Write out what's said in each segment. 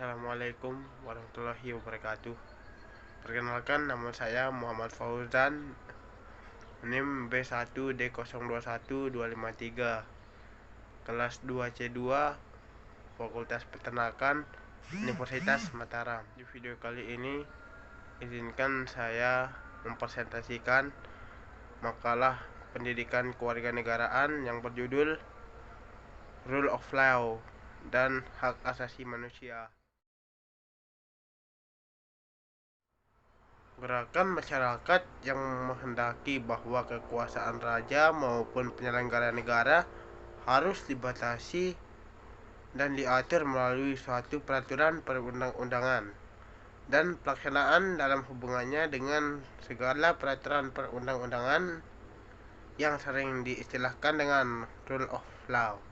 Assalamualaikum warahmatullahi wabarakatuh. Perkenalkan, nama saya Muhammad Fauzan, NIM B1D021253, kelas 2C2, Fakultas Peternakan, Universitas Mataram. Di video kali ini, izinkan saya mempresentasikan makalah pendidikan kewarganegaraan yang berjudul Rule of Law dan Hak Asasi Manusia. Gerakan masyarakat yang menghendaki bahwa kekuasaan raja maupun penyelenggara negara harus dibatasi dan diatur melalui suatu peraturan perundang-undangan dan pelaksanaan dalam hubungannya dengan segala peraturan perundang-undangan yang sering diistilahkan dengan Rule of Law.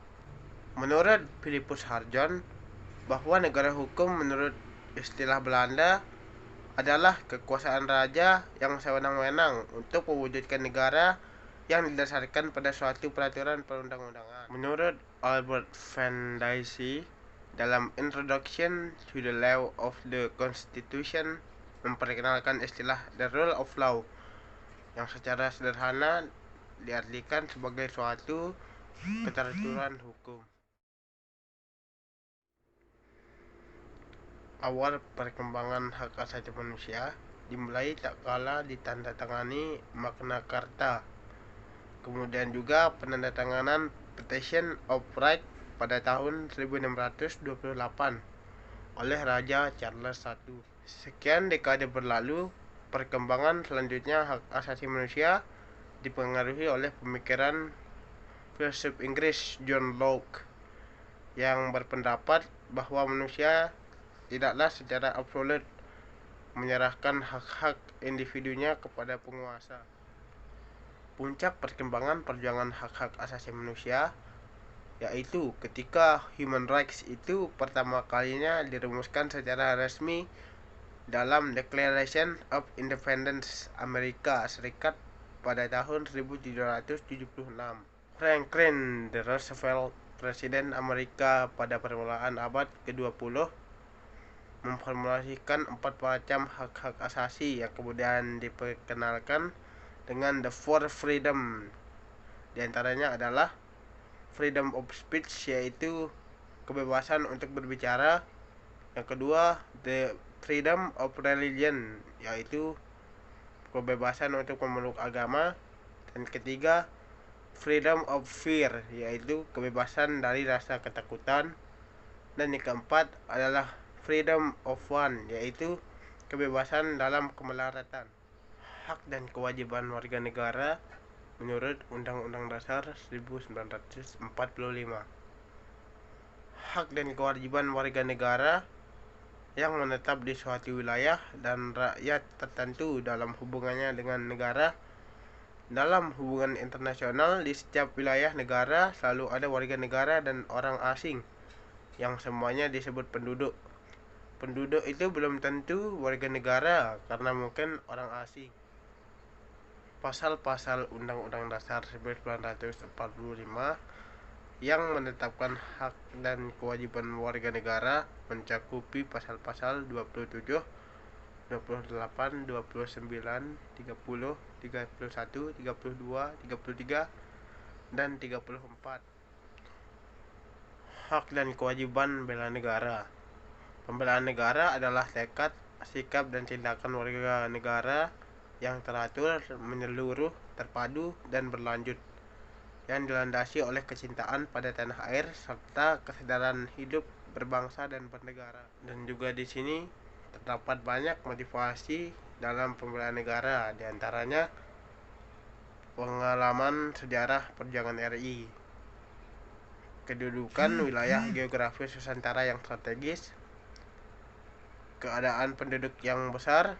Menurut Philippus Harjon, bahwa negara hukum menurut istilah Belanda adalah kekuasaan raja yang sewenang-wenang untuk mewujudkan negara yang didasarkan pada suatu peraturan perundang-undangan. Menurut Albert Van Dicey, dalam Introduction to the Law of the Constitution, memperkenalkan istilah the rule of law yang secara sederhana diartikan sebagai suatu keteraturan hukum. Awal perkembangan hak asasi manusia dimulai tak kala ditandatangani Magna Carta, kemudian juga penandatanganan Petition of Right pada tahun 1628 oleh Raja Charles I. Sekian dekade berlalu, perkembangan selanjutnya hak asasi manusia dipengaruhi oleh pemikiran filsuf Inggris John Locke yang berpendapat bahwa manusia tidaklah secara absolut menyerahkan hak-hak individunya kepada penguasa. Puncak perkembangan perjuangan hak-hak asasi manusia yaitu ketika human rights itu pertama kalinya dirumuskan secara resmi dalam Declaration of Independence Amerika Serikat pada tahun 1776. Franklin D. Roosevelt, Presiden Amerika pada permulaan abad ke-20, memformulasikan 4 macam hak-hak asasi yang kemudian diperkenalkan dengan the four freedom. Di antaranya adalah freedom of speech, yaitu kebebasan untuk berbicara. Yang kedua, the freedom of religion, yaitu kebebasan untuk memeluk agama. Dan ketiga, freedom of fear, yaitu kebebasan dari rasa ketakutan. Dan yang keempat adalah freedom of one, yaitu kebebasan dalam kemelaratan. Hak dan kewajiban warga negara menurut Undang-Undang Dasar 1945. Hak dan kewajiban warga negara yang menetap di suatu wilayah dan rakyat tertentu dalam hubungannya dengan negara. Dalam hubungan internasional, di setiap wilayah negara selalu ada warga negara dan orang asing yang semuanya disebut penduduk. Penduduk itu belum tentu warga negara karena mungkin orang asing. Pasal-pasal Undang-Undang Dasar 1945 yang menetapkan hak dan kewajiban warga negara mencakupi pasal-pasal 27, 28, 29, 30, 31, 32, 33, dan 34. Hak dan kewajiban bela negara. Pembelaan negara adalah tekad, sikap, dan tindakan warga negara yang teratur, menyeluruh, terpadu, dan berlanjut, yang dilandasi oleh kecintaan pada tanah air serta kesadaran hidup berbangsa dan bernegara. Dan juga di sini terdapat banyak motivasi dalam pembelaan negara, diantaranya pengalaman sejarah perjuangan RI, kedudukan wilayah geografis Nusantara yang strategis, keadaan penduduk yang besar,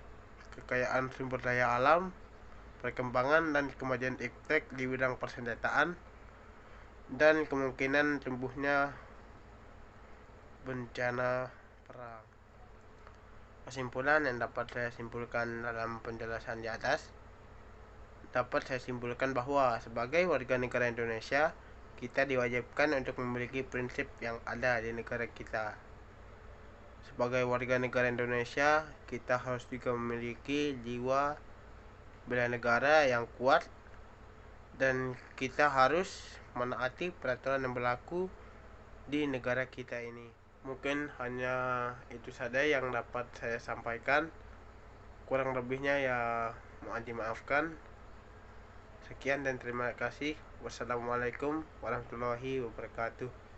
kekayaan sumber daya alam, perkembangan dan kemajuan iptek di bidang persenjataan, dan kemungkinan tumbuhnya bencana perang. Kesimpulan yang dapat saya simpulkan dalam penjelasan di atas, dapat saya simpulkan bahwa sebagai warga negara Indonesia, kita diwajibkan untuk memiliki prinsip yang ada di negara kita. sebagai warga negara Indonesia, kita harus juga memiliki jiwa bela negara yang kuat, dan kita harus menaati peraturan yang berlaku di negara kita ini. Mungkin hanya itu saja yang dapat saya sampaikan. Kurang lebihnya ya mohon dimaafkan. Sekian dan terima kasih. Wassalamualaikum warahmatullahi wabarakatuh.